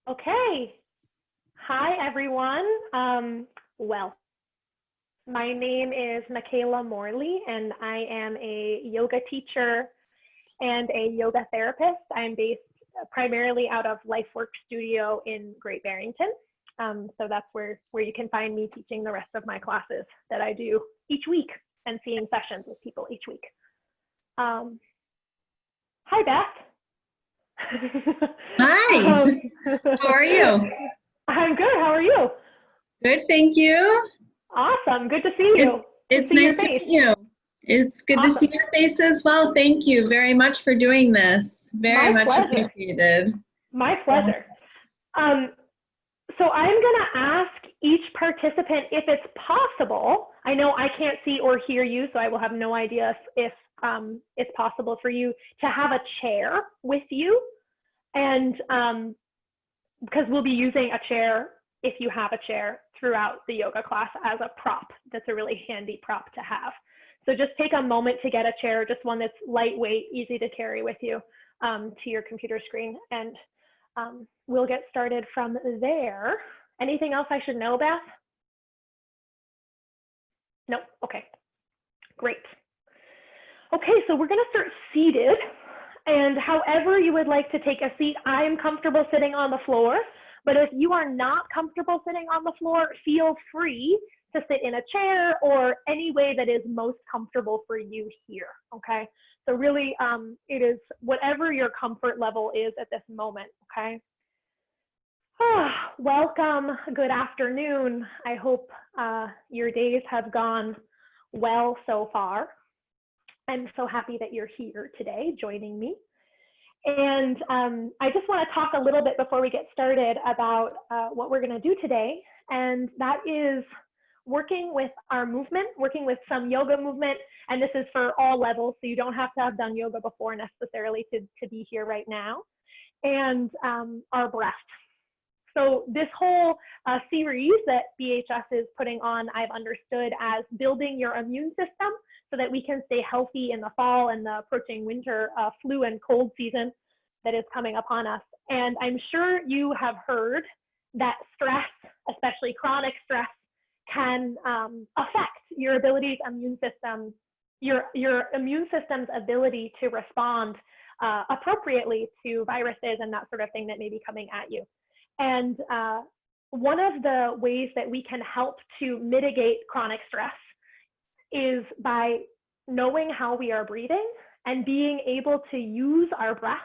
Okay. Hi, everyone. Well, my name is Mikayla Morley, and I am a yoga teacher and a yoga therapist. I'm based primarily out of LifeWork Studio in Great Barrington. So that's where you can find me teaching the rest of my classes that I do each week and seeing sessions with people each week. Hi, Beth. Hi, how are you? I'm good. How are you? Good, thank you. Awesome. Good to see you. It's See your nice to face. meet you. It's good to see Awesome. your face as well. Thank you very much for doing this. Very My much pleasure. appreciated. My Yeah. pleasure. Um, so I'm going to ask each participant if it's possible. I know I can't see or hear you, so I will have no idea if it's possible for you to have a chair with you. And because we'll be using a chair, if you have a chair, throughout the yoga class as a prop. That's a really handy prop to have. So just take a moment to get a chair, just one that's lightweight, easy to carry with you to your computer screen. And we'll get started from there. Anything else I should know, Beth? No? Okay, great. Okay, so we're gonna start seated. And however you would like to take a seat, I am comfortable sitting on the floor. But if you are not comfortable sitting on the floor, feel free to sit in a chair or any way that is most comfortable for you here, okay? So really, it is whatever your comfort level is at this moment, okay? Welcome, good afternoon. I hope your days have gone well so far. I'm so happy that you're here today joining me. And I just want to talk a little bit before we get started about what we're going to do today. And that is working with our movement, working with some yoga movement. And this is for all levels, so you don't have to have done yoga before necessarily to be here right now. And our breath. So this whole series that BHS is putting on, I've understood as building your immune system so that we can stay healthy in the fall and the approaching winter flu and cold season that is coming upon us. And I'm sure you have heard that stress, especially chronic stress, can affect your immune system, your immune system's ability to respond appropriately to viruses and that sort of thing that may be coming at you. And one of the ways that we can help to mitigate chronic stress is by knowing how we are breathing and being able to use our breath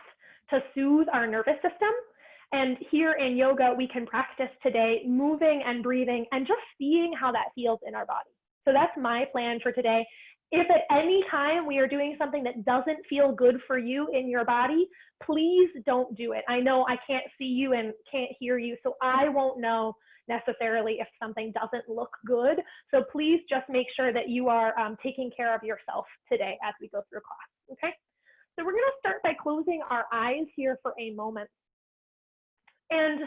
to soothe our nervous system. And here in yoga, we can practice today moving and breathing and just seeing how that feels in our body. So that's my plan for today. If at any time we are doing something that doesn't feel good for you in your body, please don't do it. I know I can't see you and can't hear you, so I won't know necessarily if something doesn't look good. So please just make sure that you are taking care of yourself today as we go through class, okay? So we're gonna start by closing our eyes here for a moment. And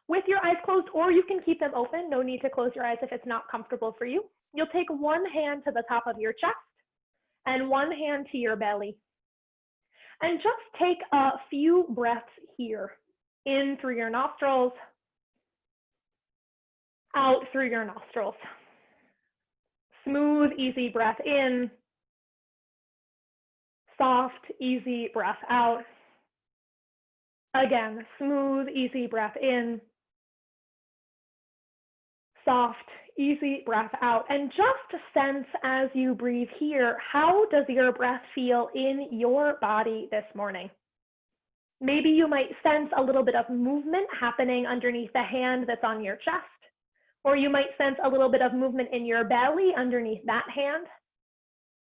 with your eyes closed, or you can keep them open, no need to close your eyes if it's not comfortable for you. You'll take one hand to the top of your chest and one hand to your belly. And just take a few breaths here, in through your nostrils, out through your nostrils. Smooth, easy breath in. Soft, easy breath out. Again, smooth, easy breath in. Soft, easy breath out. And just sense as you breathe here, how does your breath feel in your body this morning? Maybe you might sense a little bit of movement happening underneath the hand that's on your chest, or you might sense a little bit of movement in your belly underneath that hand.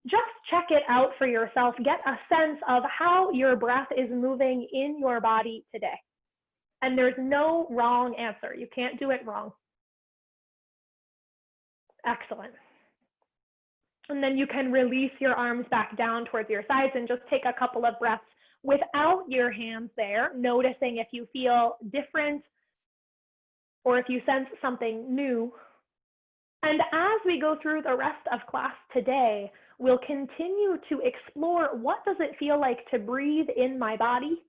Just check it out for yourself. Get a sense of how your breath is moving in your body today. And there's no wrong answer. You can't do it wrong. Excellent. And then you can release your arms back down towards your sides and just take a couple of breaths without your hands there, noticing if you feel different or if you sense something new. And as we go through the rest of class today, we'll continue to explore what does it feel like to breathe in my body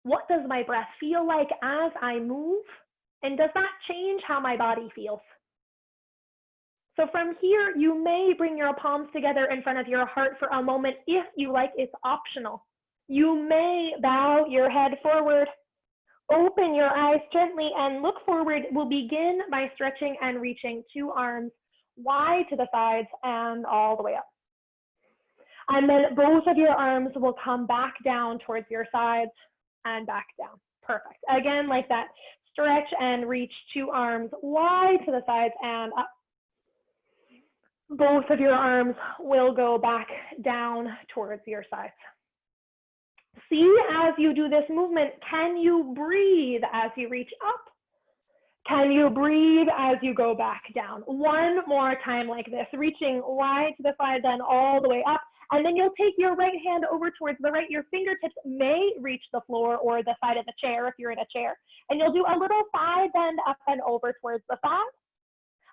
What does my breath feel like as I move? And does that change how my body feels? So from here, you may bring your palms together in front of your heart for a moment if you like. It's optional. You may bow your head forward, open your eyes gently, and look forward. We'll begin by stretching and reaching 2 arms wide to the sides and all the way up. And then both of your arms will come back down towards your sides and back down. Perfect. Again, like that. Stretch and reach 2 arms wide to the sides and up. Both of your arms will go back down towards your sides. See, as you do this movement, can you breathe as you reach up? Can you breathe as you go back down? One more time like this, reaching wide to the side, then all the way up. And then you'll take your right hand over towards the right. Your fingertips may reach the floor or the side of the chair if you're in a chair. And you'll do a little side bend up and over towards the side.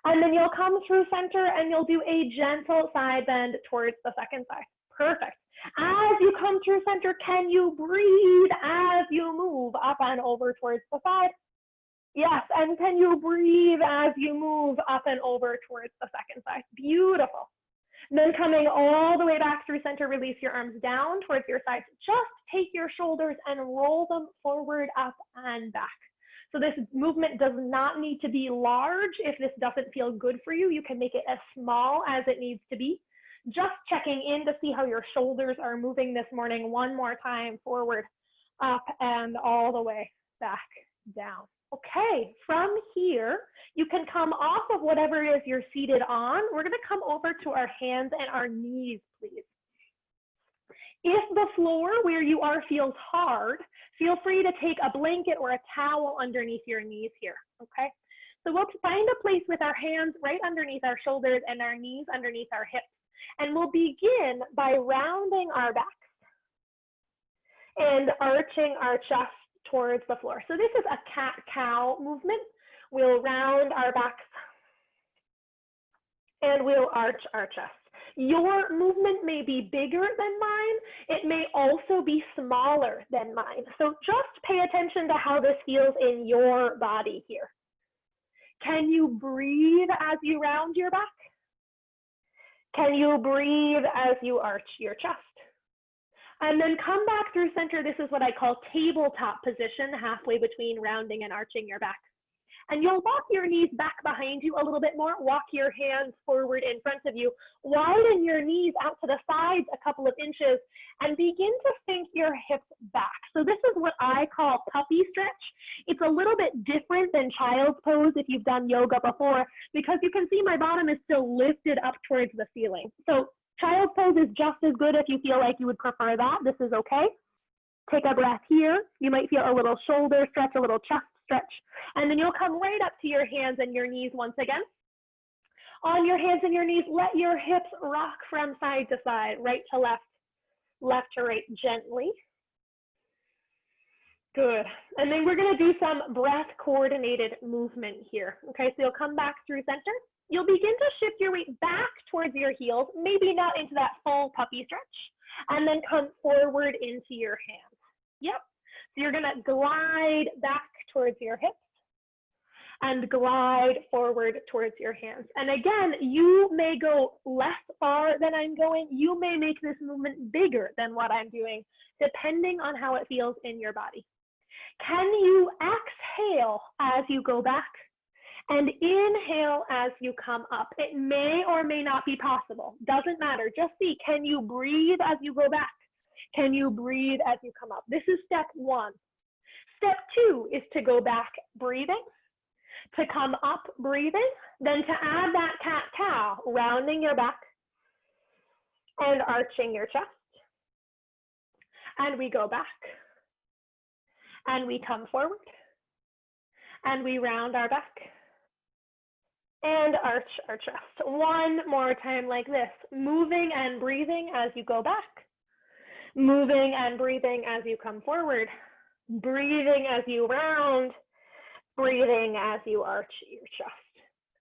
And then you'll come through center and you'll do a gentle side bend towards the second side. Perfect. As you come through center, can you breathe as you move up and over towards the side? Yes, and can you breathe as you move up and over towards the second side? Beautiful. Then coming all the way back through center, release your arms down towards your sides. Just take your shoulders and roll them forward, up and back. So this movement does not need to be large. If this doesn't feel good for you, you can make it as small as it needs to be. Just checking in to see how your shoulders are moving this morning. One more time, forward, up, and all the way back down. Okay, from here, you can come off of whatever it is you're seated on. We're gonna come over to our hands and our knees, please. If the floor where you are feels hard, feel free to take a blanket or a towel underneath your knees here, okay? So we'll find a place with our hands right underneath our shoulders and our knees underneath our hips. And we'll begin by rounding our backs and arching our chest towards the floor. So this is a cat-cow movement. We'll round our backs and we'll arch our chest. Your movement may be bigger than mine. It may also be smaller than mine. So just pay attention to how this feels in your body here. Can you breathe as you round your back? Can you breathe as you arch your chest? And then come back through center. This is what I call tabletop position, halfway between rounding and arching your back. And you'll walk your knees back behind you a little bit more. Walk your hands forward in front of you. Widen your knees out to the sides a couple of inches and begin to sink your hips back. So this is what I call puppy stretch. It's a little bit different than child's pose if you've done yoga before, because you can see my bottom is still lifted up towards the ceiling. So child's pose is just as good if you feel like you would prefer that. This is okay. Take a breath here. You might feel a little shoulder stretch, a little chest stretch. And then you'll come right up to your hands and your knees once again. On your hands and your knees, let your hips rock from side to side, right to left, left to right, gently. Good. And then we're going to do some breath coordinated movement here. Okay, so you'll come back through center. You'll begin to shift your weight back towards your heels, maybe not into that full puppy stretch, and then come forward into your hands. Yep. So you're going to glide back towards your hips and glide forward towards your hands. And again, you may go less far than I'm going. You may make this movement bigger than what I'm doing, depending on how it feels in your body. Can you exhale as you go back and inhale as you come up? It may or may not be possible. Doesn't matter. Just see, can you breathe as you go back? Can you breathe as you come up? This is step one. Step two is to go back breathing, to come up breathing, then to add that cat-cow, rounding your back and arching your chest. And we go back and we come forward and we round our back and arch our chest. One more time like this, moving and breathing as you go back, moving and breathing as you come forward, breathing as you round, breathing as you arch your chest.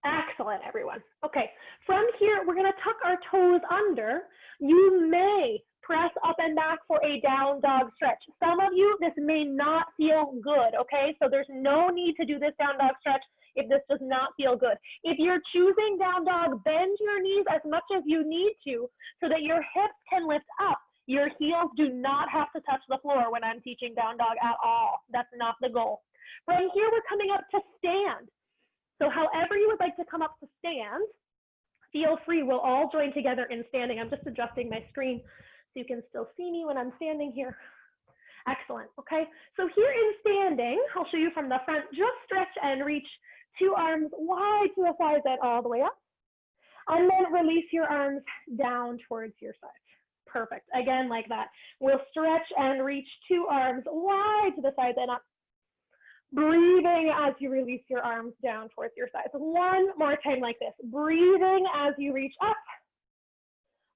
Excellent, everyone. Okay, from here, we're going to tuck our toes under. You may press up and back for a down dog stretch. Some of you, this may not feel good, okay? So there's no need to do this down dog stretch if this does not feel good. If you're choosing down dog, bend your knees as much as you need to so that your hips can lift up. Your heels do not have to touch the floor when I'm teaching down dog at all. That's not the goal. From here, we're coming up to stand. So however you would like to come up to stand, feel free. We'll all join together in standing. I'm just adjusting my screen so you can still see me when I'm standing here. Excellent, okay? So here in standing, I'll show you from the front, just stretch and reach 2 arms wide to the sides and all the way up. And then release your arms down towards your sides. Perfect, again like that. We'll stretch and reach 2 arms wide to the sides and up. Breathing as you release your arms down towards your sides. One more time like this. Breathing as you reach up.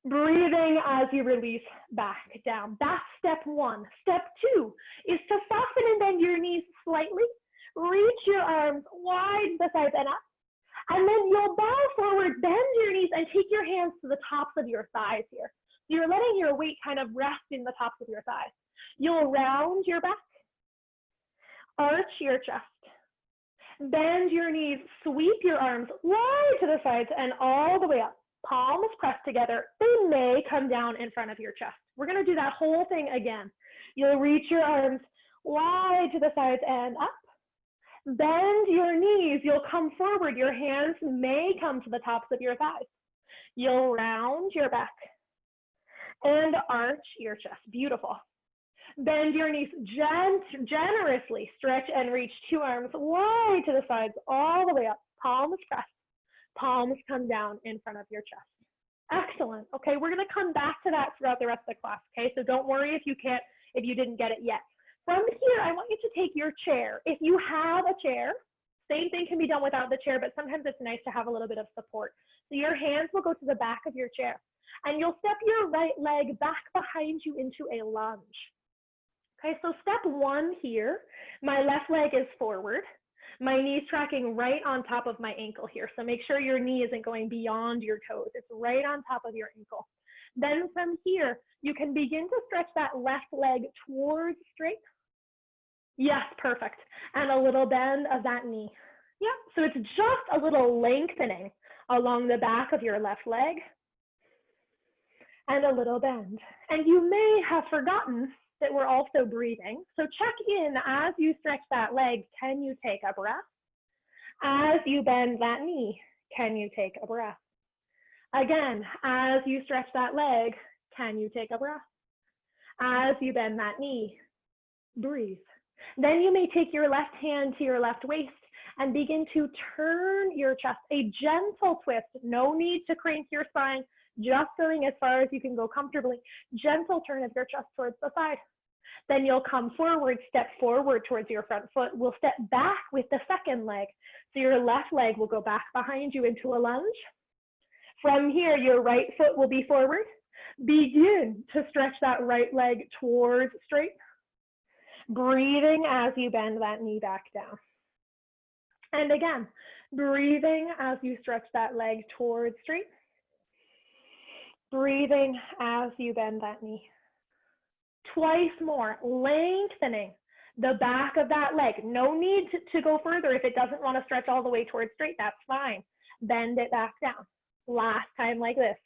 Breathing as you release back down. That's step 1. Step 2 is to soften and bend your knees slightly. Reach your arms wide to the sides and up. And then you'll bow forward, bend your knees, and take your hands to the tops of your thighs here. So you're letting your weight kind of rest in the tops of your thighs. You'll round your back. Arch your chest, bend your knees, sweep your arms wide to the sides and all the way up. Palms pressed together. They may come down in front of your chest. We're going to do that whole thing again. You'll reach your arms wide to the sides and up. Bend your knees. You'll come forward. Your hands may come to the tops of your thighs. You'll round your back and arch your chest. Beautiful. Bend your knees generously. Stretch and reach 2 arms wide to the sides, all the way up. Palms pressed. Palms come down in front of your chest. Excellent. Okay, we're going to come back to that throughout the rest of the class. Okay, so don't worry if you didn't get it yet. From here, I want you to take your chair. If you have a chair, same thing can be done without the chair, but sometimes it's nice to have a little bit of support. So your hands will go to the back of your chair, and you'll step your right leg back behind you into a lunge. Okay, so step 1 here, my left leg is forward. My knee's tracking right on top of my ankle here. So make sure your knee isn't going beyond your toes. It's right on top of your ankle. Then from here, you can begin to stretch that left leg towards straight. Yes, perfect. And a little bend of that knee. Yeah, so it's just a little lengthening along the back of your left leg and a little bend. And you may have forgotten that we're also breathing. So check in as you stretch that leg. Can you take a breath? As you bend that knee, can you take a breath? Again, as you stretch that leg, can you take a breath? As you bend that knee, breathe. Then you may take your left hand to your left waist and begin to turn your chest, a gentle twist. No need to crank your spine, just going as far as you can go comfortably. Gentle turn of your chest towards the side. Then you'll come forward, step forward towards your front foot. We'll step back with the second leg. So your left leg will go back behind you into a lunge. From here, your right foot will be forward. Begin to stretch that right leg towards straight. Breathing as you bend that knee back down. And again, breathing as you stretch that leg towards straight. Breathing as you bend that knee. Twice more, lengthening the back of that leg. No need to go further. If it doesn't want to stretch all the way towards straight, that's fine. Bend it back down. Last time like this.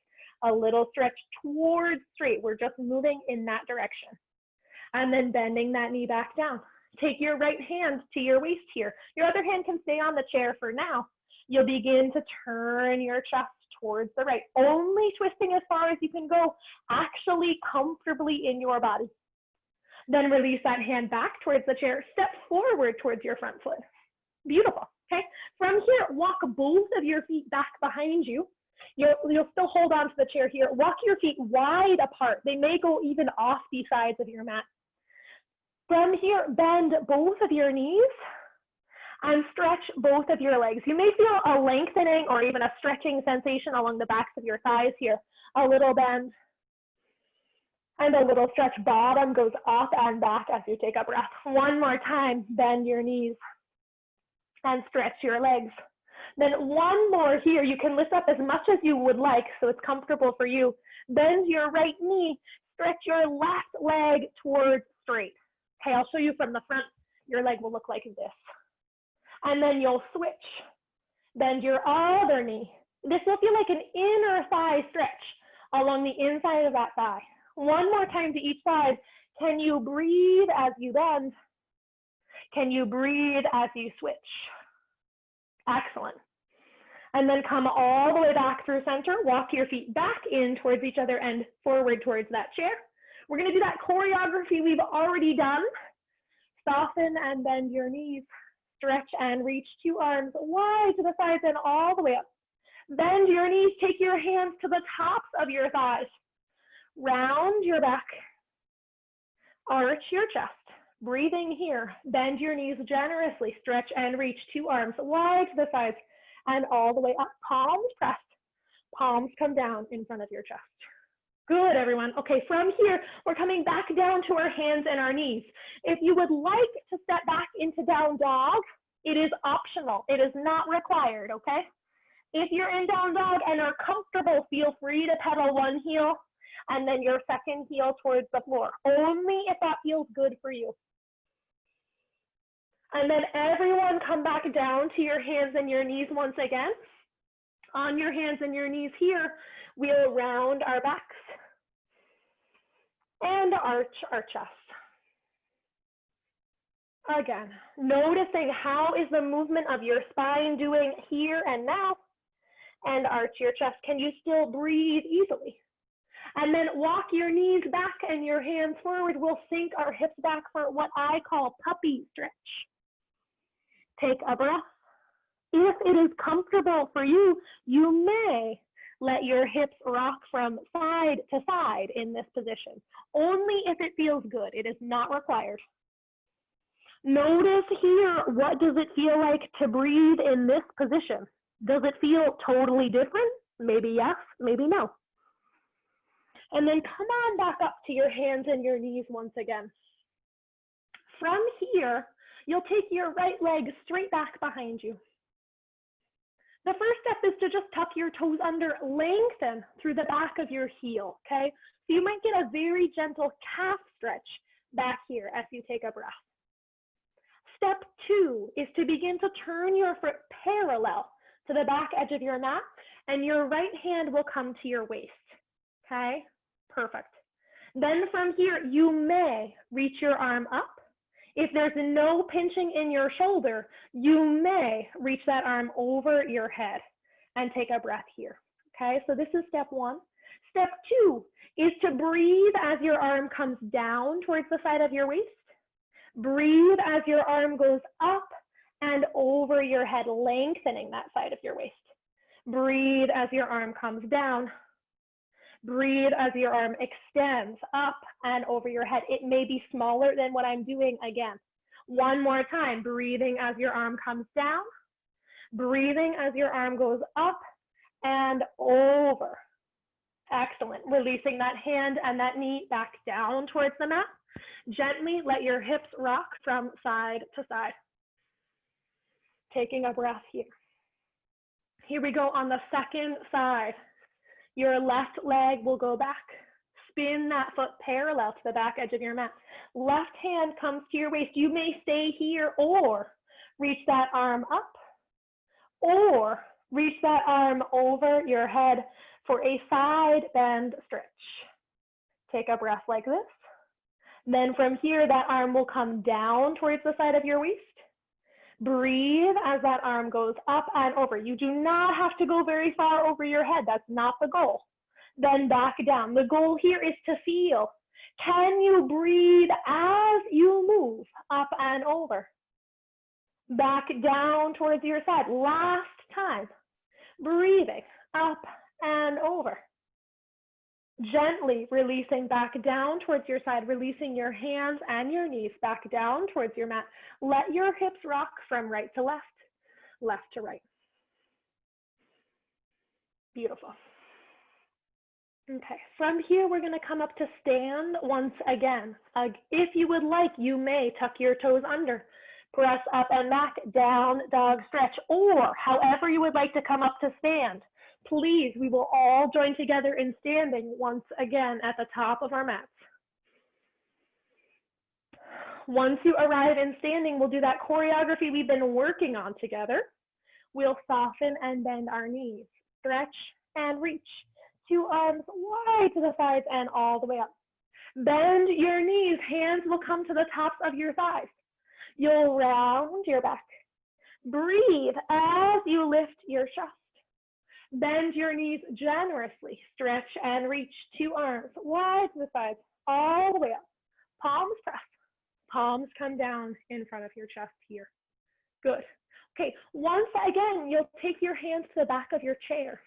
A little stretch towards straight. We're just moving in that direction. And then bending that knee back down. Take your right hand to your waist here. Your other hand can stay on the chair for now. You'll begin to turn your chest towards the right, only twisting as far as you can go, actually comfortably in your body. Then release that hand back towards the chair. Step forward towards your front foot. Beautiful, okay? From here, walk both of your feet back behind you. You'll still hold on to the chair here. Walk your feet wide apart. They may go even off the sides of your mat. From here, bend both of your knees and stretch both of your legs. You may feel a lengthening or even a stretching sensation along the backs of your thighs here. A little bend and a little stretch. Bottom goes up and back as you take a breath. One more time, bend your knees and stretch your legs. Then one more here. You can lift up as much as you would like so it's comfortable for you. Bend your right knee, Stretch your left leg towards straight. Okay, I'll show you from the front. Your leg will look like this. And then you'll switch. Bend your other knee. This will feel like an inner thigh stretch along the inside of that thigh. One more time to each side. Can you breathe as you bend? Can you breathe as you switch? Excellent. And then come all the way back through center. Walk your feet back in towards each other and forward towards that chair. We're going to do that choreography we've already done. Soften and bend your knees. Stretch and reach 2 arms wide to the sides and all the way up. Bend your knees. Take your hands to the tops of your thighs. Round your back. Arch your chest. Breathing here. Bend your knees generously. Stretch and reach 2 arms wide to the sides and all the way up. Palms pressed. Palms come down in front of your chest. Good, everyone. Okay, from here, we're coming back down to our hands and our knees. If you would like to step back into down dog, it is optional. It is not required, okay? If you're in down dog and are comfortable, feel free to pedal one heel and then your second heel towards the floor, only if that feels good for you. And then everyone come back down to your hands and your knees once again. On your hands and your knees here, we'll round our backs and arch our chest. Again, noticing how is the movement of your spine doing here and now, and arch your chest. Can you still breathe easily? And then walk your knees back and your hands forward. We'll sink our hips back for what I call puppy stretch. Take a breath. If it is comfortable for you, you may let your hips rock from side to side in this position, only if it feels good. It is not required. Notice here, what does it feel like to breathe in this position? Does it feel totally different? Maybe yes, maybe no. And then come on back up to your hands and your knees once again. From here, you'll take your right leg straight back behind you. The first step is to just tuck your toes under, lengthen through the back of your heel, okay? So you might get a very gentle calf stretch back here as you take a breath. Step 2 is to begin to turn your foot parallel to the back edge of your mat, and your right hand will come to your waist, okay? Perfect. Then from here, you may reach your arm up. If there's no pinching in your shoulder, you may reach that arm over your head and take a breath here, okay? So this is step 1. Step 2 is to breathe as your arm comes down towards the side of your waist. Breathe as your arm goes up and over your head, lengthening that side of your waist. Breathe as your arm comes down. Breathe as your arm extends up and over your head. It may be smaller than what I'm doing again. One more time, breathing as your arm comes down. Breathing as your arm goes up and over. Excellent. Releasing that hand and that knee back down towards the mat. Gently let your hips rock from side to side. Taking a breath here. Here we go on the second side. Your left leg will go back. Spin that foot parallel to the back edge of your mat. Left hand comes to your waist. You may stay here or reach that arm up or reach that arm over your head for a side bend stretch. Take a breath like this. Then from here, that arm will come down towards the side of your waist. Breathe as that arm goes up and over. You do not have to go very far over your head. That's not the goal. Then back down. The goal here is to feel. Can you breathe as you move up and over? Back down towards your side. Last time. Breathing up and over. Gently releasing back down towards your side, releasing your hands and your knees back down towards your mat. Let your hips rock from right to left, left to right. Beautiful. Okay, from here, we're gonna come up to stand once again. If you would like, you may tuck your toes under, press up and back, down dog stretch, or however you would like to come up to stand. Please, we will all join together in standing once again at the top of our mats. Once you arrive in standing, we'll do that choreography we've been working on together. We'll soften and bend our knees, stretch and reach. 2 arms wide to the sides and all the way up. Bend your knees, hands will come to the tops of your thighs. You'll round your back. Breathe as you lift your chest. Bend your knees generously, stretch and reach. 2 arms wide to the sides, all the way up. Palms press. Palms come down in front of your chest here. Good. Okay, once again, you'll take your hands to the back of your chair.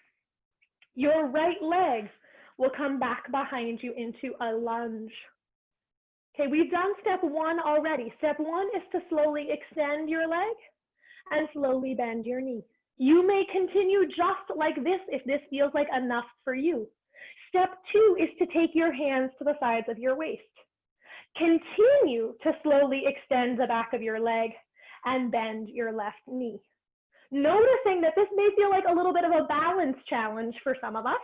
Your right leg will come back behind you into a lunge. Okay, we've done step 1 already. Step 1 is to slowly extend your leg and slowly bend your knee. You may continue just like this if this feels like enough for you. Step 2 is to take your hands to the sides of your waist. Continue to slowly extend the back of your leg and bend your left knee. Noticing that this may feel like a little bit of a balance challenge for some of us.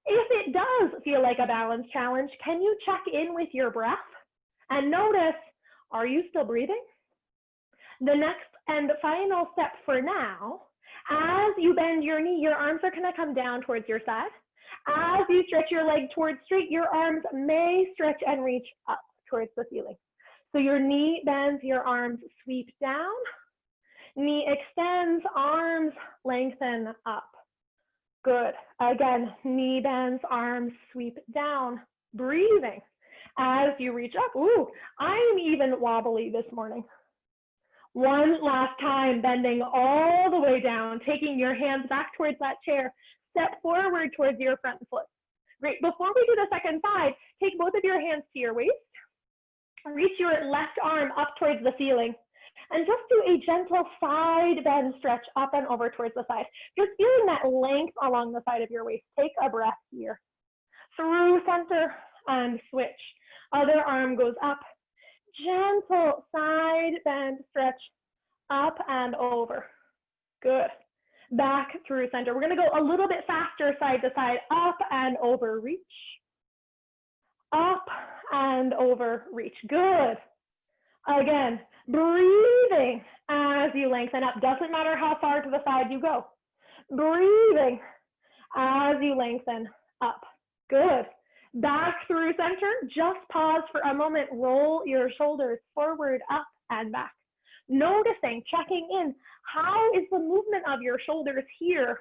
If it does feel like a balance challenge, can you check in with your breath and notice, are you still breathing? The next and final step for now, as you bend your knee, your arms are going to come down towards your side. As you stretch your leg towards straight, your arms may stretch and reach up towards the ceiling. So your knee bends, your arms sweep down. Knee extends, arms lengthen up. Good. Again, knee bends, arms sweep down. Breathing as you reach up. Ooh, I'm even wobbly this morning. One last time, bending all the way down, taking your hands back towards that chair. Step forward towards your front foot. Great. Before we do the second side, take both of your hands to your waist. Reach your left arm up towards the ceiling. And just do a gentle side bend stretch up and over towards the side. Just feeling that length along the side of your waist. Take a breath here. Through center and switch. Other arm goes up. Gentle side bend stretch up and over. Good. Back through center. We're going to go a little bit faster side to side. Up and over, reach. Up and over, reach. Good. Again, breathing as you lengthen up. Doesn't matter how far to the side you go. Breathing as you lengthen up. Good. Back through center. Just pause for a moment. Roll your shoulders forward, up, and back. Noticing, checking in, how is the movement of your shoulders here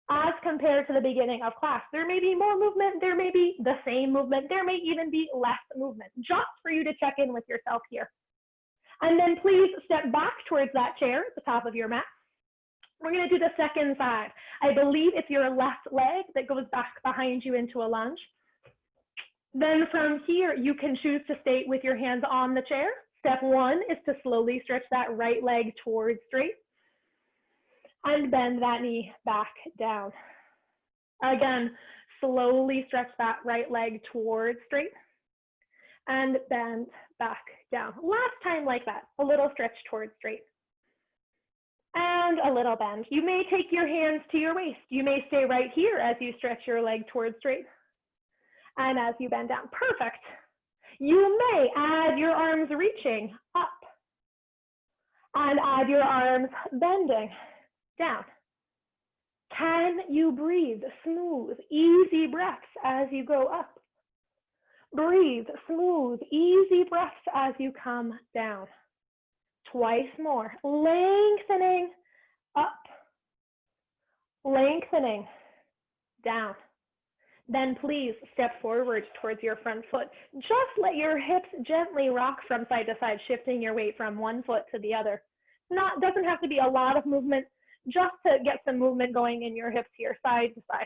as compared to the beginning of class? There may be more movement, there may be the same movement, there may even be less movement, just for you to check in with yourself here. And then please step back towards that chair at the top of your mat. We're going to do the second side. I believe it's your left leg that goes back behind you into a lunge. Then from here, you can choose to stay with your hands on the chair. Step 1 is to slowly stretch that right leg towards straight and bend that knee back down. Again, slowly stretch that right leg towards straight and bend back down. Last time like that, a little stretch towards straight and a little bend. You may take your hands to your waist. You may stay right here as you stretch your leg towards straight and as you bend down. Perfect. You may add your arms reaching up and add your arms bending down. Can you breathe smooth, easy breaths as you go up? Breathe smooth, easy breaths as you come down. Twice more. Lengthening up, lengthening down. Then please step forward towards your front foot. Just let your hips gently rock from side to side, shifting your weight from one foot to the other. Doesn't have to be a lot of movement, just to get some movement going in your hips here, side to side.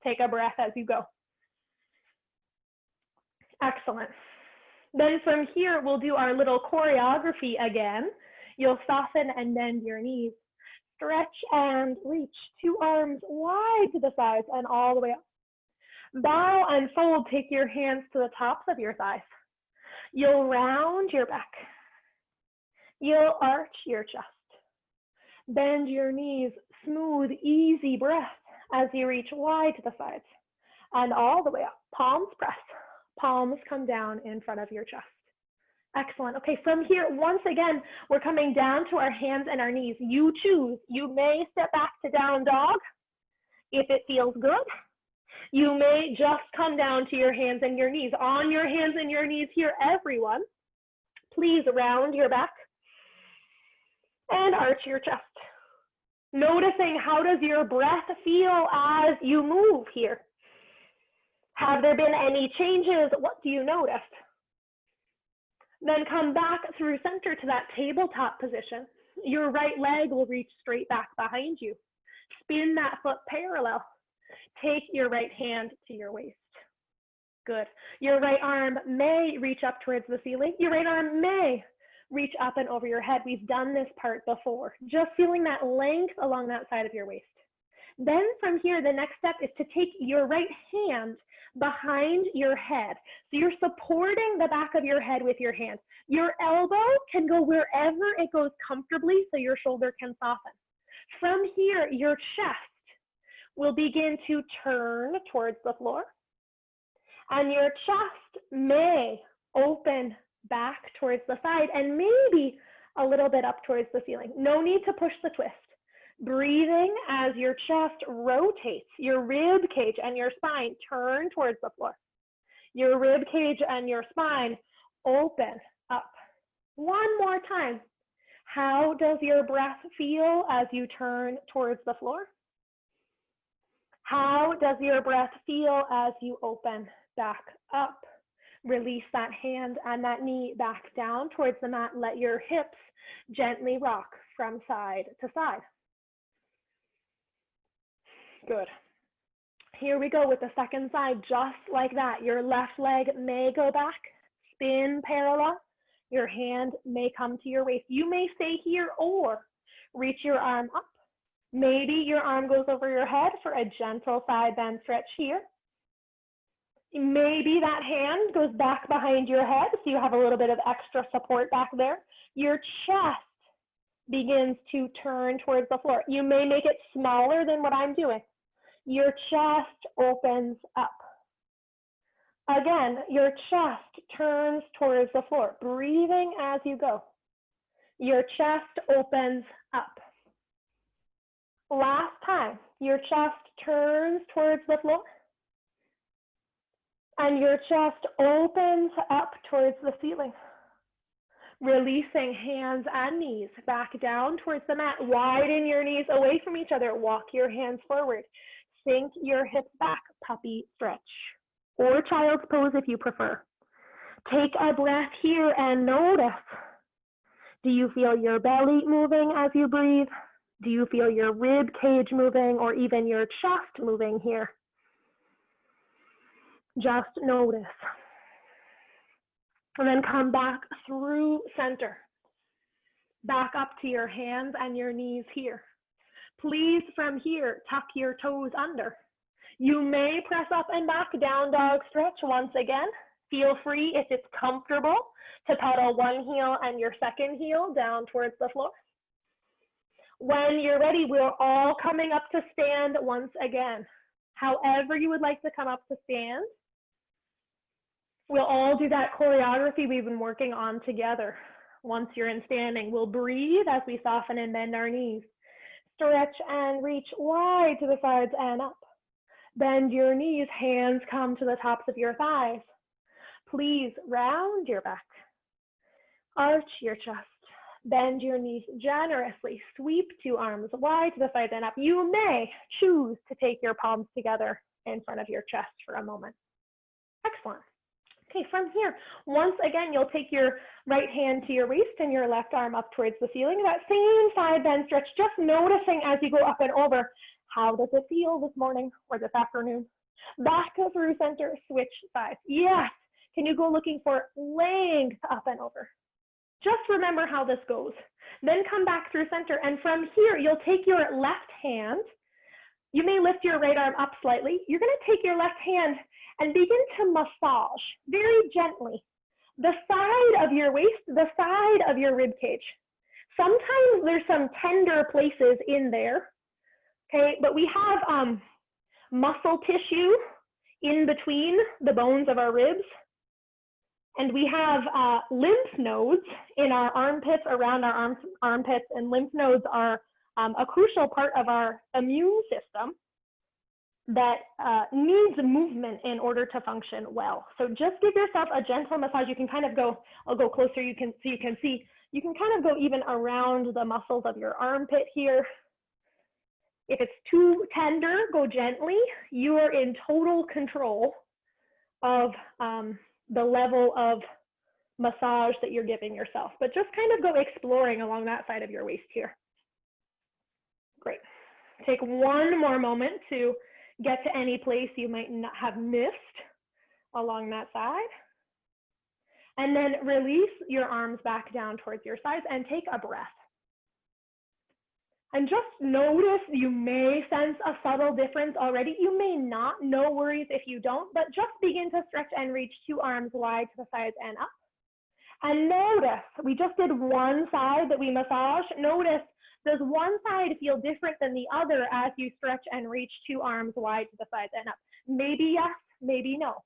Take a breath as you go. Excellent. Then from here, we'll do our little choreography again. You'll soften and bend your knees. Stretch and reach. 2 arms wide to the sides and all the way up. Bow and fold, take your hands to the tops of your thighs. You'll round your back. You'll arch your chest. Bend your knees, smooth, easy breath as you reach wide to the sides and all the way up. Palms press, palms come down in front of your chest. Excellent. Okay, from here, once again, we're coming down to our hands and our knees. You choose. You may step back to down dog if it feels good. You may just come down to your hands and your knees. On your hands and your knees here, everyone, please round your back and arch your chest. Noticing how does your breath feel as you move here? Have there been any changes? What do you notice? Then come back through center to that tabletop position. Your right leg will reach straight back behind you. Spin that foot parallel. Take your right hand to your waist. Good. Your right arm may reach up towards the ceiling. Your right arm may reach up and over your head. We've done this part before. Just feeling that length along that side of your waist. Then from here, the next step is to take your right hand behind your head. So you're supporting the back of your head with your hand. Your elbow can go wherever it goes comfortably so your shoulder can soften. From here, your chest will begin to turn towards the floor. And your chest may open back towards the side and maybe a little bit up towards the ceiling. No need to push the twist. Breathing as your chest rotates, your rib cage and your spine turn towards the floor. Your rib cage and your spine open up. One more time. How does your breath feel as you turn towards the floor? How does your breath feel as you open back up? Release that hand and that knee back down towards the mat. Let your hips gently rock from side to side. Good. Here we go with the second side, just like that. Your left leg may go back, spin parallel. Your hand may come to your waist. You may stay here or reach your arm up. Maybe your arm goes over your head for a gentle side bend stretch here. Maybe that hand goes back behind your head so you have a little bit of extra support back there. Your chest begins to turn towards the floor. You may make it smaller than what I'm doing. Your chest opens up. Again, your chest turns towards the floor, breathing as you go. Your chest opens up. Last time, your chest turns towards the floor. And your chest opens up towards the ceiling. Releasing hands and knees back down towards the mat. Widen your knees away from each other. Walk your hands forward. Sink your hips back, puppy stretch. Or child's pose if you prefer. Take a breath here and notice. Do you feel your belly moving as you breathe? Do you feel your rib cage moving or even your chest moving here? Just notice. And then come back through center. Back up to your hands and your knees here. Please, from here, tuck your toes under. You may press up and back, down dog stretch once again. Feel free, if it's comfortable, to pedal one heel and your second heel down towards the floor. When you're ready, we're all coming up to stand once again. However you would like to come up to stand. We'll all do that choreography we've been working on together. Once you're in standing, we'll breathe as we soften and bend our knees. Stretch and reach wide to the sides and up. Bend your knees, hands come to the tops of your thighs. Please round your back. Arch your chest. Bend your knees generously. Sweep two arms wide to the sides and up. You may choose to take your palms together in front of your chest for a moment. Excellent. Okay, from here, once again, you'll take your right hand to your waist and your left arm up towards the ceiling. That same side bend stretch, just noticing as you go up and over, how does it feel this morning or this afternoon? Back through center, switch sides. Yes, can you go looking for length up and over? Just remember how this goes. Then come back through center, and from here, you'll take your left hand. You may lift your right arm up slightly. You're gonna take your left hand and begin to massage very gently the side of your waist, the side of your rib cage. Sometimes there's some tender places in there, okay? But we have muscle tissue in between the bones of our ribs. And we have lymph nodes in our armpits, around our armpits, and lymph nodes are a crucial part of our immune system that needs movement in order to function well. So just give yourself a gentle massage. You can kind of go, I'll go closer you can see, you can kind of go even around the muscles of your armpit here. If it's too tender, go gently. You are in total control of the level of massage that you're giving yourself, but just kind of go exploring along that side of your waist here. Great. Take one more moment to get to any place you might not have missed along that side. And then release your arms back down towards your sides and take a breath. And just notice, you may sense a subtle difference already. You may not, no worries if you don't, but just begin to stretch and reach 2 arms wide to the sides and up. And notice, we just did one side that we massaged. Notice, does one side feel different than the other as you stretch and reach 2 arms wide to the sides and up? Maybe yes, maybe no.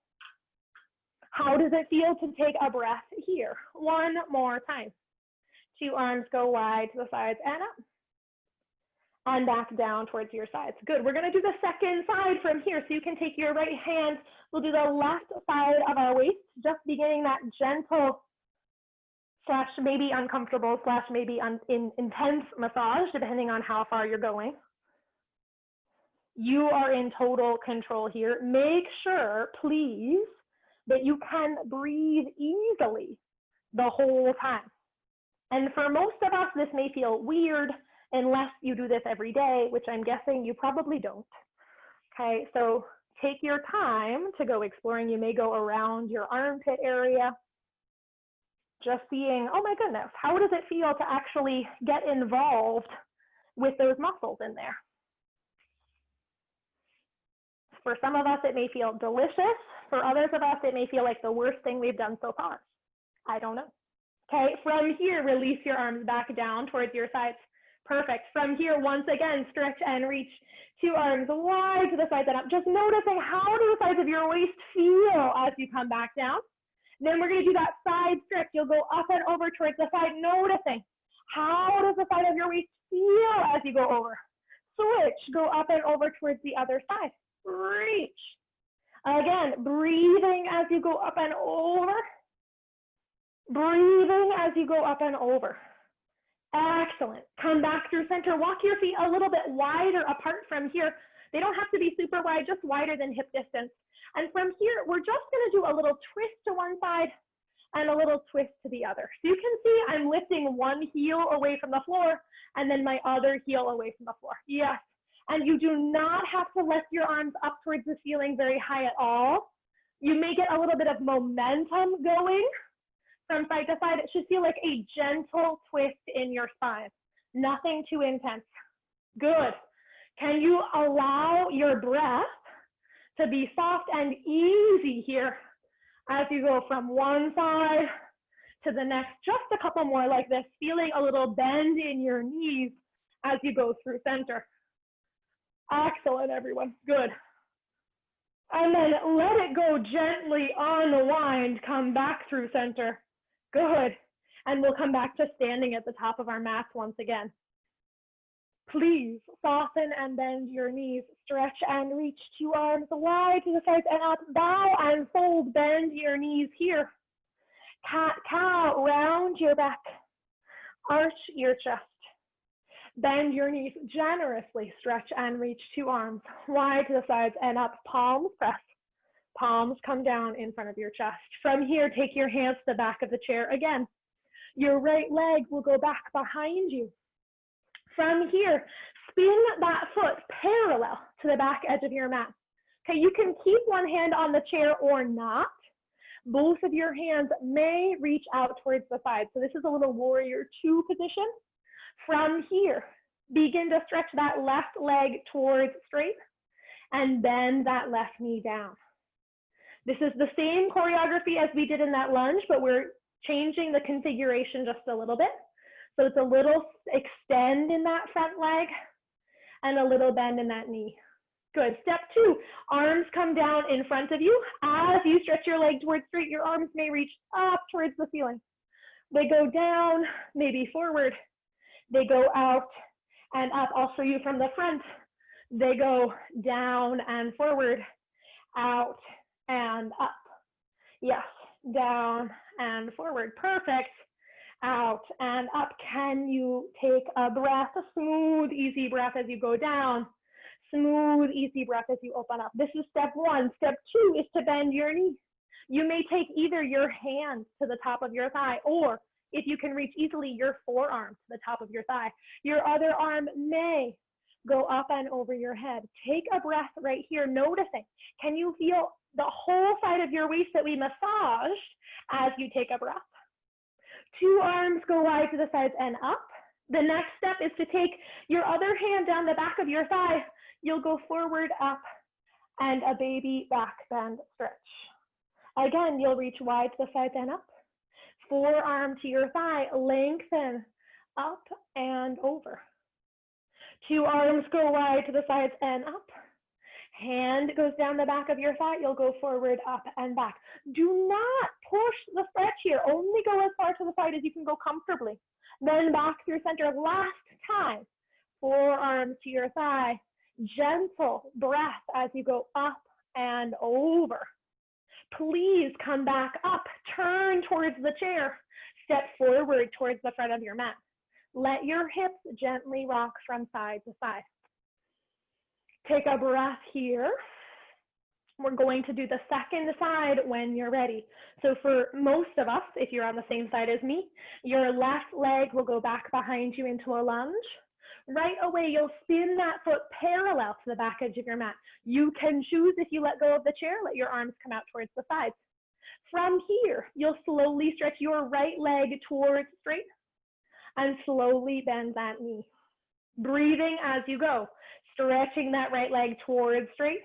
How does it feel to take a breath here? One more time. 2 arms go wide to the sides and up. And back down towards your sides. Good. We're going to do the second side from here. So you can take your right hand. We'll do the left side of our waist, just beginning that gentle slash maybe uncomfortable slash maybe intense massage, depending on how far you're going. You are in total control here. Make sure, please, that you can breathe easily the whole time. And for most of us, this may feel weird unless you do this every day, which I'm guessing you probably don't. Okay, so take your time to go exploring. You may go around your armpit area, just seeing, oh my goodness, how does it feel to actually get involved with those muscles in there? For some of us, it may feel delicious. For others of us, it may feel like the worst thing we've done so far. I don't know. Okay, from here, release your arms back down towards your sides. Perfect. From here, once again, stretch and reach 2 arms wide to the sides and up. Just noticing, how do the sides of your waist feel as you come back down? Then we're going to do that side stretch. You'll go up and over towards the side, noticing, how does the side of your waist feel as you go over? Switch, go up and over towards the other side. Reach. Again, breathing as you go up and over. Breathing as you go up and over. Excellent. Come back through center. Walk your feet a little bit wider apart from here. They don't have to be super wide, just wider than hip distance. And from here, we're just going to do a little twist to one side and a little twist to the other. So you can see I'm lifting one heel away from the floor and then my other heel away from the floor. Yes. And you do not have to lift your arms up towards the ceiling very high at all. You may get a little bit of momentum going from side to side. It should feel like a gentle twist in your spine. Nothing too intense. Good. Can you allow your breath to be soft and easy here as you go from one side to the next? Just a couple more like this, feeling a little bend in your knees as you go through center. Excellent, everyone. Good. And then let it go gently, unwind, come back through center. Good. And we'll come back to standing at the top of our mats once again. Please soften and bend your knees. Stretch and reach 2 arms wide to the sides and up. Bow and fold. Bend your knees here. Cat cow. Round your back. Arch your chest. Bend your knees generously. Stretch and reach 2 arms wide to the sides and up. Palms press. Palms come down in front of your chest. From here, take your hands to the back of the chair again. Your right leg will go back behind you. From here, spin that foot parallel to the back edge of your mat. Okay, you can keep one hand on the chair or not. Both of your hands may reach out towards the side. So this is a little warrior 2 position. From here, begin to stretch that left leg towards straight and bend that left knee down. This is the same choreography as we did in that lunge, but we're changing the configuration just a little bit. So it's a little extend in that front leg and a little bend in that knee. Good. Step 2, arms come down in front of you. As you stretch your leg towards straight, your arms may reach up towards the ceiling. They go down, maybe forward. They go out and up. I'll show you from the front. They go down and forward, out and up. Yes, down and forward. Perfect. Out and up. Can you take a breath, a smooth, easy breath as you go down? Smooth, easy breath as you open up. This is step 1. Step 2 is to bend your knee. You may take either your hand to the top of your thigh, or if you can reach easily, your forearm to the top of your thigh. Your other arm may go up and over your head. Take a breath right here, noticing. Can you feel the whole side of your waist that we massaged as you take a breath? 2 arms go wide to the sides and up. The next step is to take your other hand down the back of your thigh. You'll go forward, up, and a baby back bend stretch. Again, you'll reach wide to the sides and up. Forearm to your thigh, lengthen, up and over. 2 arms go wide to the sides and up. Hand goes down the back of your thigh. You'll go forward, up, and back. Do not push the stretch here. Only go as far to the side as you can go comfortably. Then back through center. Last time. Forearms to your thigh. Gentle breath as you go up and over. Please come back up. Turn towards the chair. Step forward towards the front of your mat. Let your hips gently rock from side to side. Take a breath here. We're going to do the second side when you're ready. So for most of us, if you're on the same side as me, your left leg will go back behind you into a lunge. Right away, you'll spin that foot parallel to the back edge of your mat. You can choose, if you let go of the chair, let your arms come out towards the sides. From here, you'll slowly stretch your right leg towards straight and slowly bend that knee. Breathing as you go, stretching that right leg towards straight,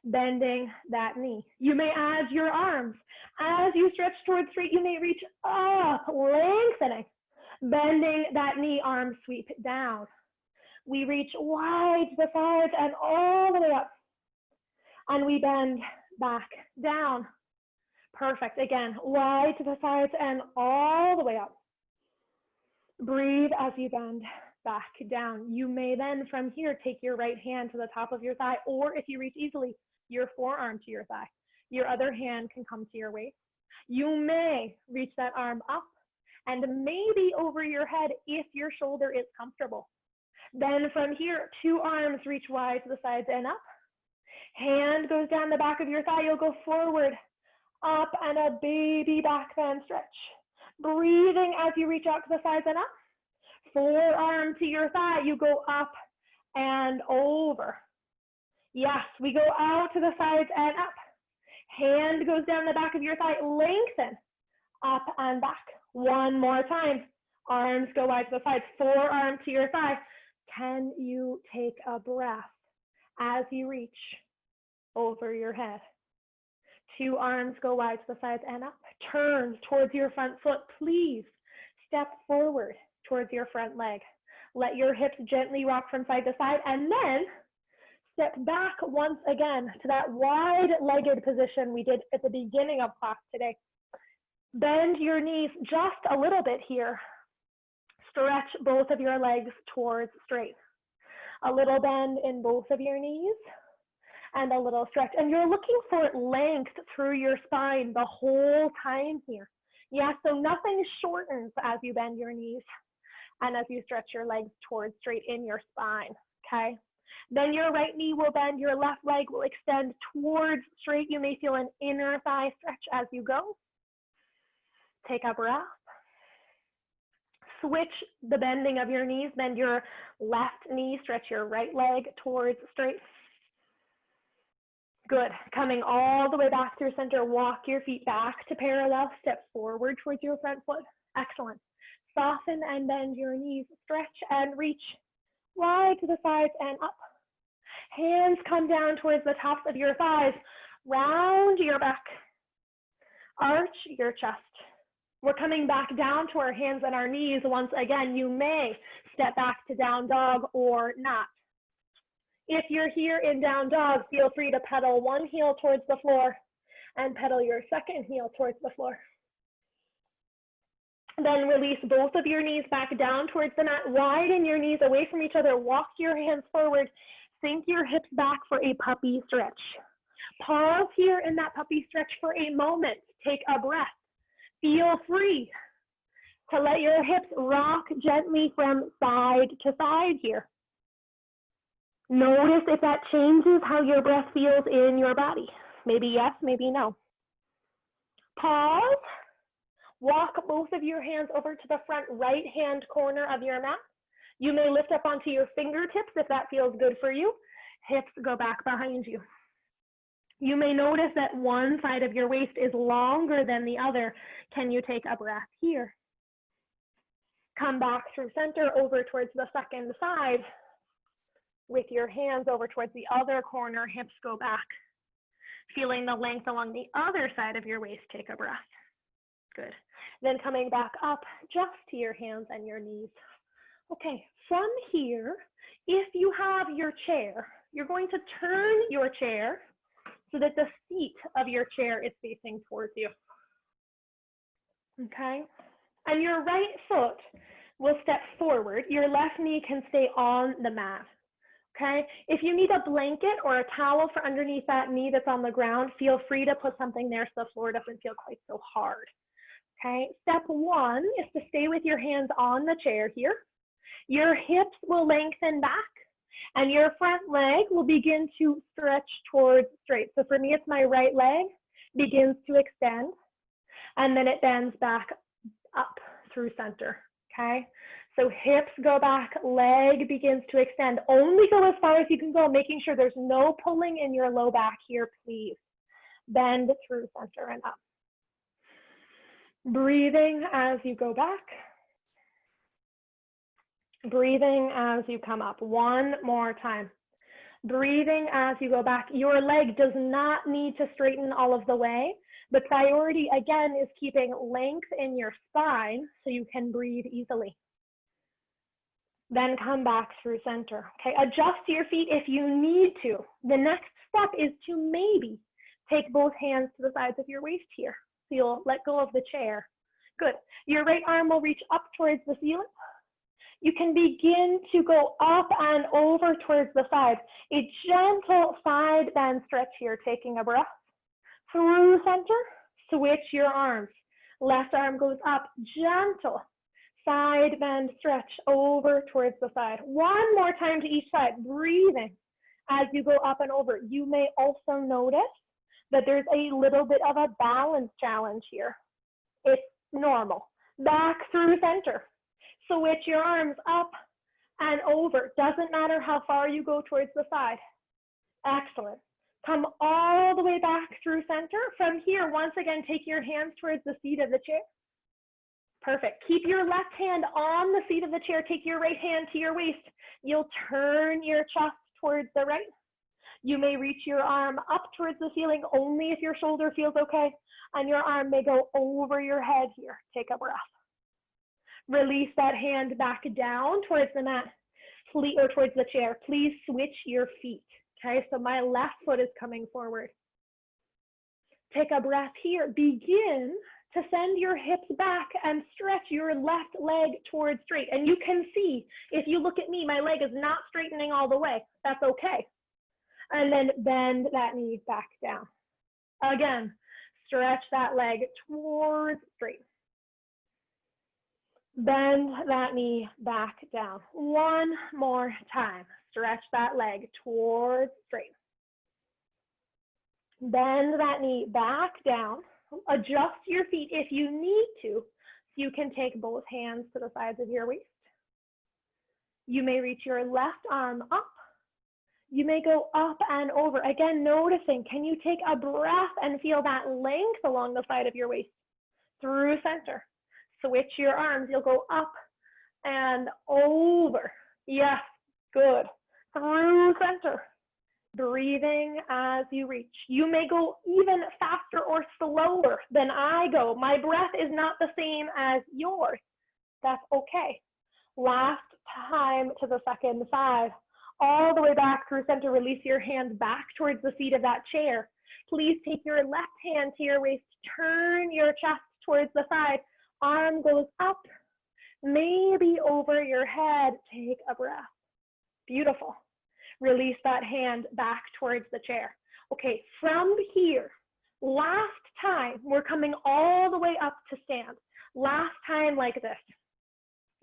bending that knee. You may add your arms. As you stretch towards straight, you may reach up, lengthening, bending that knee, arms sweep down. We reach wide to the sides and all the way up. And we bend back down. Perfect. Again, wide to the sides and all the way up. Breathe as you bend back down. You may then from here take your right hand to the top of your thigh, or if you reach easily, your forearm to your thigh. Your other hand can come to your waist. You may reach that arm up and maybe over your head if your shoulder is comfortable. Then from here, 2 arms reach wide to the sides and up. Hand goes down the back of your thigh. You'll go forward, up, and a baby back bend stretch. Breathing as you reach out to the sides and up. Forearm to your thigh. You go up and over. Yes, we go out to the sides and up. Hand goes down the back of your thigh. Lengthen, up and back. One more time. Arms go wide to the sides. Forearm to your thigh. Can you take a breath as you reach over your head? 2 arms go wide to the sides and up. Turn towards your front foot. Please step forward towards your front leg. Let your hips gently rock from side to side, and then step back once again to that wide-legged position we did at the beginning of class today. Bend your knees just a little bit here. Stretch both of your legs towards straight. A little bend in both of your knees and a little stretch. And you're looking for length through your spine the whole time here. Yeah, so nothing shortens as you bend your knees and as you stretch your legs towards straight in your spine, okay? Then your right knee will bend, your left leg will extend towards straight. You may feel an inner thigh stretch as you go. Take a breath. Switch the bending of your knees. Bend your left knee, stretch your right leg towards straight. Good. Coming all the way back through center, walk your feet back to parallel. Step forward towards your front foot. Excellent. Soften and bend your knees. Stretch and reach wide to the sides and up. Hands come down towards the tops of your thighs. Round your back. Arch your chest. We're coming back down to our hands and our knees. Once again, you may step back to down dog or not. If you're here in down dog, feel free to pedal one heel towards the floor and pedal your second heel towards the floor. Then release both of your knees back down towards the mat. Widen your knees away from each other. Walk your hands forward. Sink your hips back for a puppy stretch. Pause here in that puppy stretch for a moment. Take a breath. Feel free to let your hips rock gently from side to side here. Notice if that changes how your breath feels in your body. Maybe yes, maybe no. Pause. Walk both of your hands over to the front right-hand corner of your mat. You may lift up onto your fingertips if that feels good for you. Hips go back behind you. You may notice that one side of your waist is longer than the other. Can you take a breath here? Come back through center over towards the second side. With your hands over towards the other corner, hips go back. Feeling the length along the other side of your waist, take a breath. Good. Then coming back up just to your hands and your knees. Okay, from here, if you have your chair, you're going to turn your chair so that the seat of your chair is facing towards you. Okay, and your right foot will step forward. Your left knee can stay on the mat. Okay, if you need a blanket or a towel for underneath that knee that's on the ground, feel free to put something there so the floor doesn't feel quite so hard. Okay, step one is to stay with your hands on the chair here. Your hips will lengthen back and your front leg will begin to stretch towards straight. So for me, it's my right leg begins to extend and then it bends back up through center. Okay, so hips go back, leg begins to extend. Only go as far as you can go, making sure there's no pulling in your low back here, please. Bend through center and up. Breathing as you go back. Breathing as you come up. One more time. Breathing as you go back. Your leg does not need to straighten all of the way. The priority, again, is keeping length in your spine so you can breathe easily. Then come back through center. Okay, adjust your feet if you need to. The next step is to maybe take both hands to the sides of your waist here. So you'll let go of the chair. Good. Your right arm will reach up towards the ceiling. You can begin to go up and over towards the side. A gentle side bend stretch here, taking a breath. Through center, switch your arms. Left arm goes up, gentle. Side bend stretch over towards the side. One more time to each side, breathing as you go up and over. You may also notice that there's a little bit of a balance challenge here. It's normal. Back through center. Switch your arms up and over. Doesn't matter how far you go towards the side. Excellent. Come all the way back through center. From here, once again, take your hands towards the seat of the chair. Perfect. Keep your left hand on the seat of the chair. Take your right hand to your waist. You'll turn your chest towards the right. You may reach your arm up towards the ceiling only if your shoulder feels okay, and your arm may go over your head here. Take a breath. Release that hand back down towards the mat or towards the chair. Please switch your feet. Okay, so my left foot is coming forward. Take a breath here. Begin to send your hips back and stretch your left leg towards straight. And you can see, if you look at me, my leg is not straightening all the way. That's okay. And then bend that knee back down. Again, stretch that leg towards straight. Bend that knee back down. One more time. Stretch that leg towards straight. Bend that knee back down. Adjust your feet if you need to. You can take both hands to the sides of your waist. You may reach your left arm up. You may go up and over. Again, noticing, can you take a breath and feel that length along the side of your waist? Through center. Switch your arms. You'll go up and over. Yes, good. Through center. Breathing as you reach. You may go even faster or slower than I go. My breath is not the same as yours. That's okay. Last time to the second side. all the way back through center. Release your hands back towards the seat of that chair. Please take your left hand to your waist. Turn your chest towards the side. Arm goes up, maybe over your head. Take a breath. Beautiful. Release that hand back towards the chair. Okay, from here, last time, we're coming all the way up to stand. Last time like this.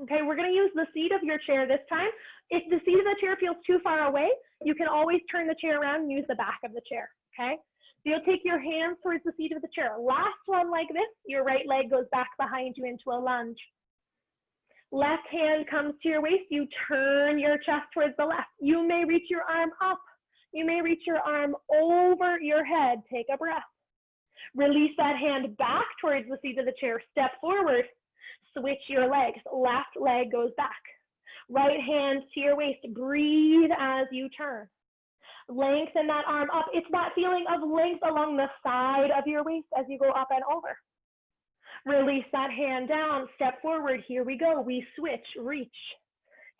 Okay, we're going to use the seat of your chair this time. If the seat of the chair feels too far away, you can always turn the chair around and use the back of the chair, okay? So you'll take your hands towards the seat of the chair. Last one like this, your right leg goes back behind you into a lunge. Left hand comes to your waist, you turn your chest towards the left. You may reach your arm up. You may reach your arm over your head. Take a breath. Release that hand back towards the seat of the chair. Step forward. Switch your legs. Left leg goes back. Right hand to your waist. Breathe as you turn. Lengthen that arm up. It's that feeling of length along the side of your waist as you go up and over. Release that hand down. Step forward. Here we go. We switch. Reach.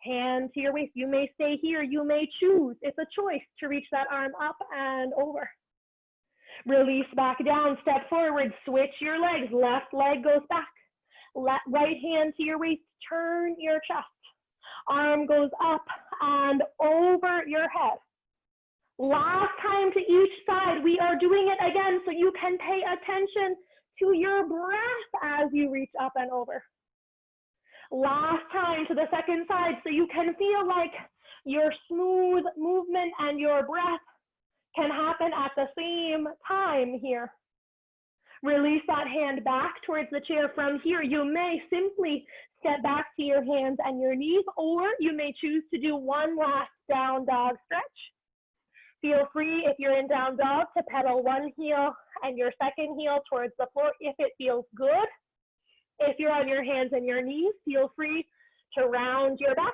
Hand to your waist. You may stay here. You may choose. It's a choice to reach that arm up and over. Release back down. Step forward. Switch your legs. Left leg goes back. Right hand to your waist, turn your chest. Arm goes up and over your head. Last time to each side. We are doing it again so you can pay attention to your breath as you reach up and over. Last time to the second side so you can feel like your smooth movement and your breath can happen at the same time here. Release that hand back towards the chair. From here, you may simply step back to your hands and your knees, or you may choose to do one last down dog stretch. Feel free, if you're in down dog, to pedal one heel and your second heel towards the floor if it feels good. If you're on your hands and your knees, feel free to round your back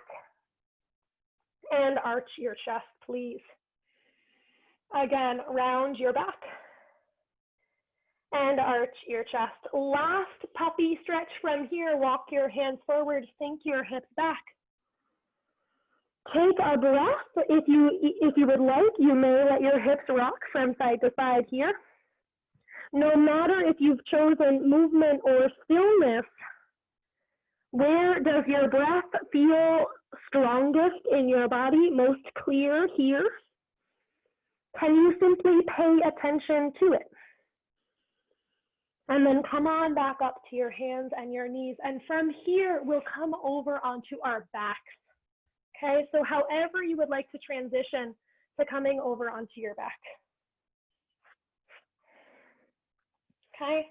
and arch your chest, please. Again, round your back and arch your chest. Last puppy stretch from here. Walk your hands forward, sink your hips back. Take a breath. If you would like, you may let your hips rock from side to side here. No matter if you've chosen movement or stillness, where does your breath feel strongest in your body, most clear here? Can you simply pay attention to it? And then come on back up to your hands and your knees. And from here, we'll come over onto our backs. Okay, so however you would like to transition to coming over onto your back. Okay,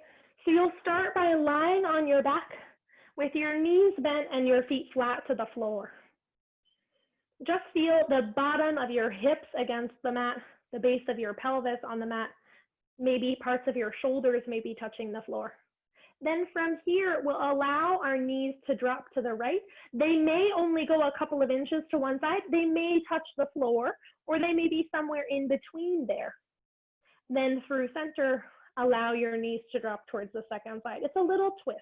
so you'll start by lying on your back with your knees bent and your feet flat to the floor. Just feel the bottom of your hips against the mat, the base of your pelvis on the mat. Maybe parts of your shoulders may be touching the floor. Then from here, we'll allow our knees to drop to the right. They may only go a couple of inches to one side. They may touch the floor, or they may be somewhere in between there. Then through center, allow your knees to drop towards the second side. It's a little twist.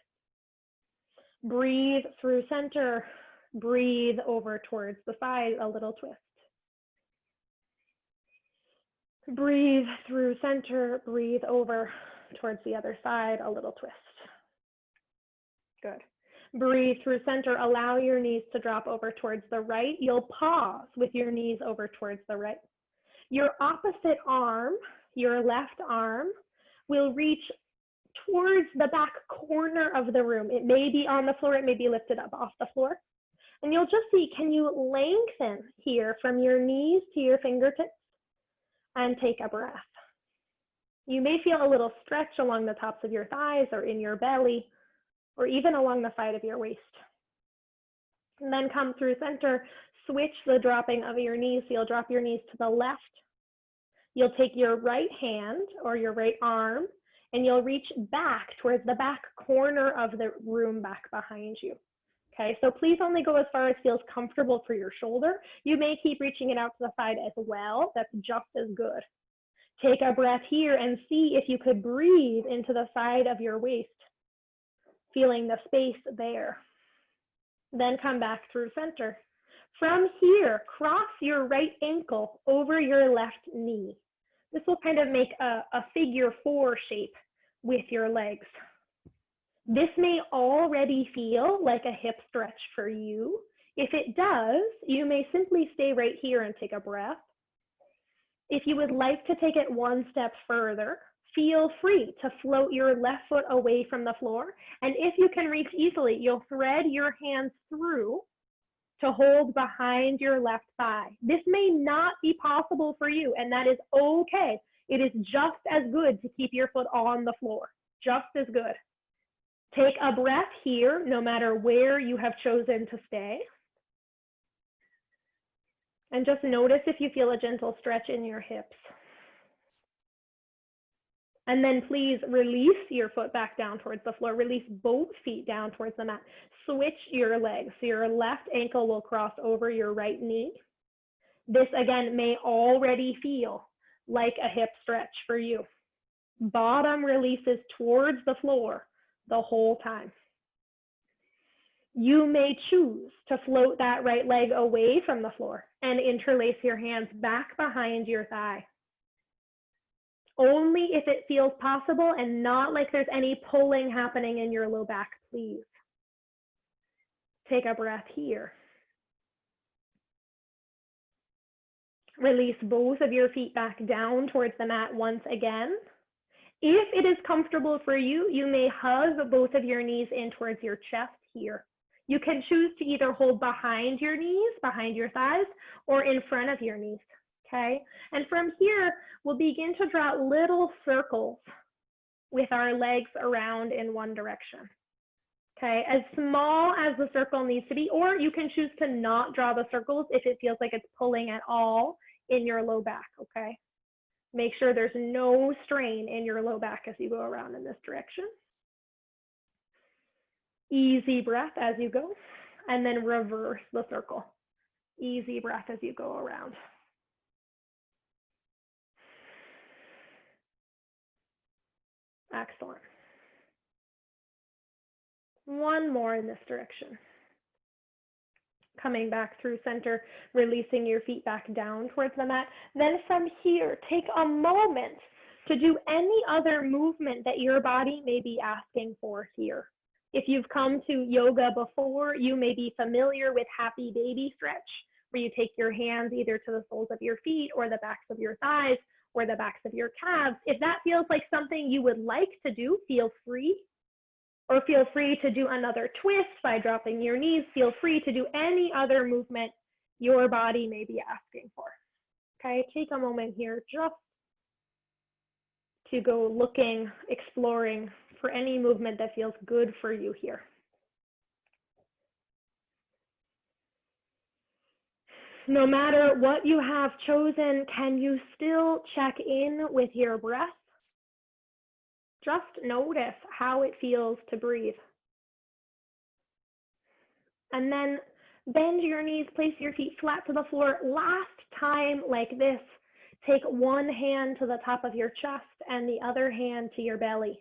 Breathe through center. Breathe over towards the side, a little twist. Breathe through center, breathe over towards the other side, a little twist. Good. Breathe through center, allow your knees to drop over towards the right. You'll pause with your knees over towards the right. Your opposite arm, your left arm, will reach towards the back corner of the room. It may be on the floor, it may be lifted up off the floor. And you'll just see, can you lengthen here from your knees to your fingertips? And take a breath. You may feel a little stretch along the tops of your thighs or in your belly, or even along the side of your waist. And then come through center, switch the dropping of your knees. So you'll drop your knees to the left. You'll take your right hand or your right arm, and you'll reach back towards the back corner of the room back behind you. Okay, so please only go as far as feels comfortable for your shoulder. You may keep reaching it out to the side as well. That's just as good. Take a breath here and see if you could breathe into the side of your waist, feeling the space there. Then come back through center. From here, cross your right ankle over your left knee. This will kind of make a figure 4 shape with your legs. This may already feel like a hip stretch for you. If it does, you may simply stay right here and take a breath. If you would like to take it one step further, feel free to float your left foot away from the floor. And if you can reach easily, you'll thread your hands through to hold behind your left thigh. This may not be possible for you, and that is okay. It is just as good to keep your foot on the floor, just as good. Take a breath here, no matter where you have chosen to stay. And just notice if you feel a gentle stretch in your hips. And then please release your foot back down towards the floor. Release both feet down towards the mat. Switch your legs. So your left ankle will cross over your right knee. This again may already feel like a hip stretch for you. Bottom releases towards the floor the whole time. You may choose to float that right leg away from the floor and interlace your hands back behind your thigh. Only if it feels possible and not like there's any pulling happening in your low back, please. Take a breath here. Release both of your feet back down towards the mat once again. If it is comfortable for you, you may hug both of your knees in towards your chest here. You can choose to either hold behind your knees, behind your thighs, or in front of your knees, okay? And from here, we'll begin to draw little circles with our legs around in one direction, okay? As small as the circle needs to be, or you can choose to not draw the circles if it feels like it's pulling at all in your low back, okay? Make sure there's no strain in your low back as you go around in this direction. Easy breath as you go, and then reverse the circle. Easy breath as you go around. Excellent. One more in this direction. Coming back through center, releasing your feet back down towards the mat. Then from here, take a moment to do any other movement that your body may be asking for here. If you've come to yoga before, you may be familiar with happy baby stretch, where you take your hands either to the soles of your feet or the backs of your thighs or the backs of your calves. If that feels like something you would like to do, feel free. Or feel free to do another twist by dropping your knees. Feel free to do any other movement your body may be asking for. Okay, take a moment here just to go looking, exploring for any movement that feels good for you here. No matter what you have chosen, can you still check in with your breath? Just notice how it feels to breathe. And then bend your knees, place your feet flat to the floor. Last time like this, take one hand to the top of your chest and the other hand to your belly.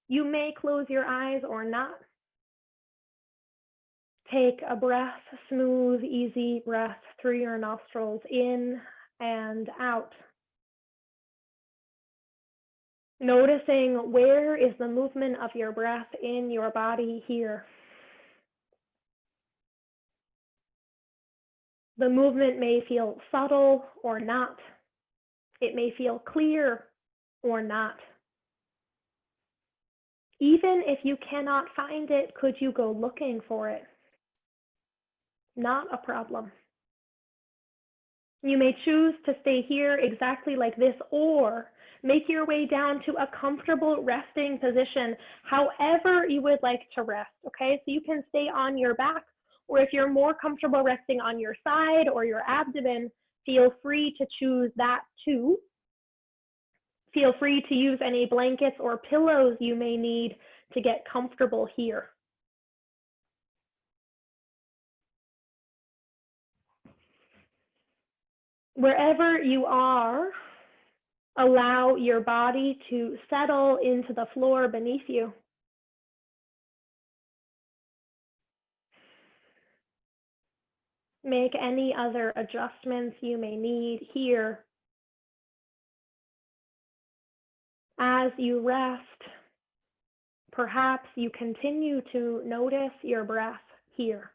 You may close your eyes or not. Take a breath, smooth, easy breath through your nostrils, in and out. Noticing where is the movement of your breath in your body here. The movement may feel subtle or not. It may feel clear or not. Even if you cannot find it, could you go looking for it? Not a problem. You may choose to stay here exactly like this, or make your way down to a comfortable resting position, however you would like to rest, okay? So you can stay on your back, or if you're more comfortable resting on your side or your abdomen, feel free to choose that too. Feel free to use any blankets or pillows you may need to get comfortable here. Wherever you are, allow your body to settle into the floor beneath you. Make any other adjustments you may need here. As you rest, perhaps you continue to notice your breath here.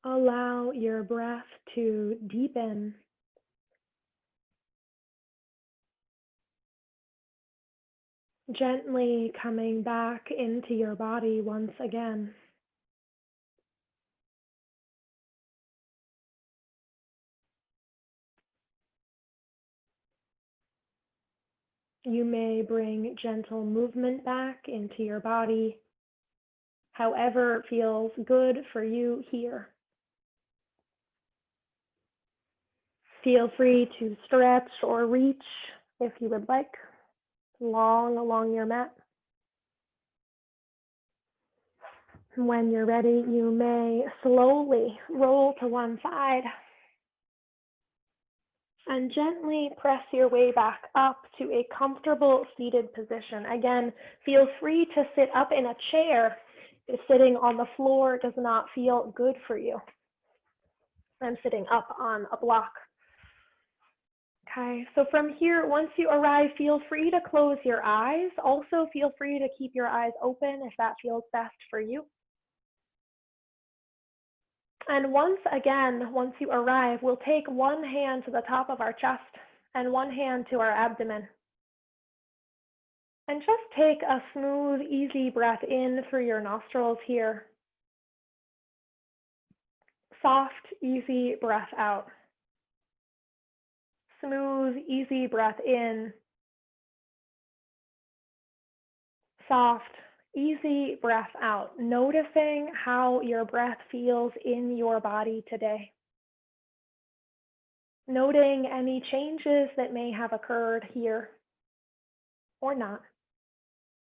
Allow your breath to deepen. Gently coming back into your body once again. You may bring gentle movement back into your body, however feels good for you here. Feel free to stretch or reach if you would like, long along your mat. When you're ready, you may slowly roll to one side and gently press your way back up to a comfortable seated position. Again, feel free to sit up in a chair if sitting on the floor does not feel good for you. I'm sitting up on a block. Okay, so from here, once you arrive, feel free to close your eyes. Also, feel free to keep your eyes open if that feels best for you. And once you arrive, we'll take one hand to the top of our chest and one hand to our abdomen. And just take a smooth, easy breath in through your nostrils here. Soft, easy breath out. Smooth, easy breath in. Soft, easy breath out. Noticing how your breath feels in your body today. Noting any changes that may have occurred here or not.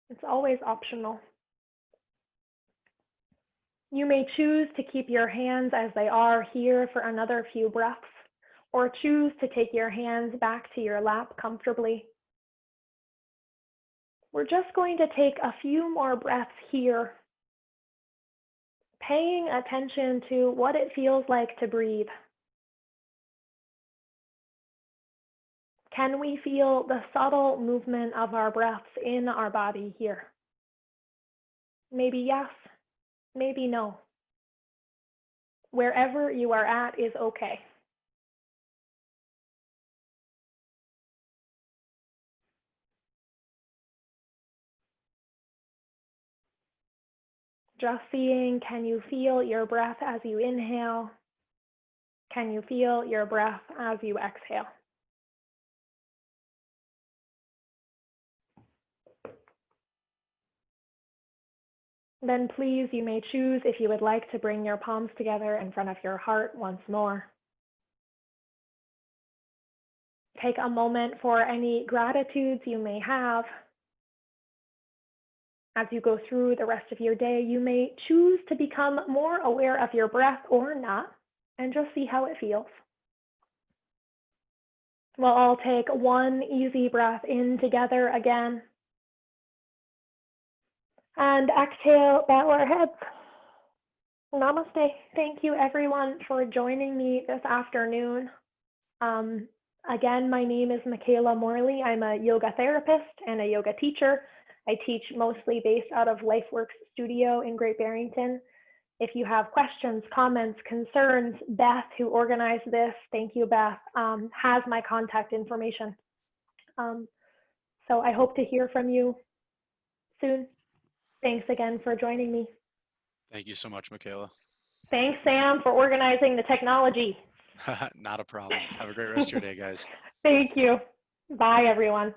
It's always optional. You may choose to keep your hands as they are here for another few breaths, or choose to take your hands back to your lap comfortably. We're just going to take a few more breaths here, paying attention to what it feels like to breathe. Can we feel the subtle movement of our breaths in our body here? Maybe yes, maybe no. Wherever you are at is okay. Just seeing, can you feel your breath as you inhale? Can you feel your breath as you exhale? Then please, you may choose if you would like to bring your palms together in front of your heart once more. Take a moment for any gratitudes you may have. As you go through the rest of your day, you may choose to become more aware of your breath or not, and just see how it feels. We'll all take one easy breath in together again. And exhale, bow our heads. Namaste. Thank you everyone for joining me this afternoon. Again, my name is Mikayla Morley. I'm a yoga therapist and a yoga teacher. I teach mostly based out of LifeWorks Studio in Great Barrington. If you have questions, comments, concerns, Beth, who organized this, thank you, Beth, has my contact information. So I hope to hear from you soon. Thanks again for joining me. Thank you so much, Mikayla. Thanks, Sam, for organizing the technology. Not a problem. Have a great rest of your day, guys. Thank you. Bye, everyone.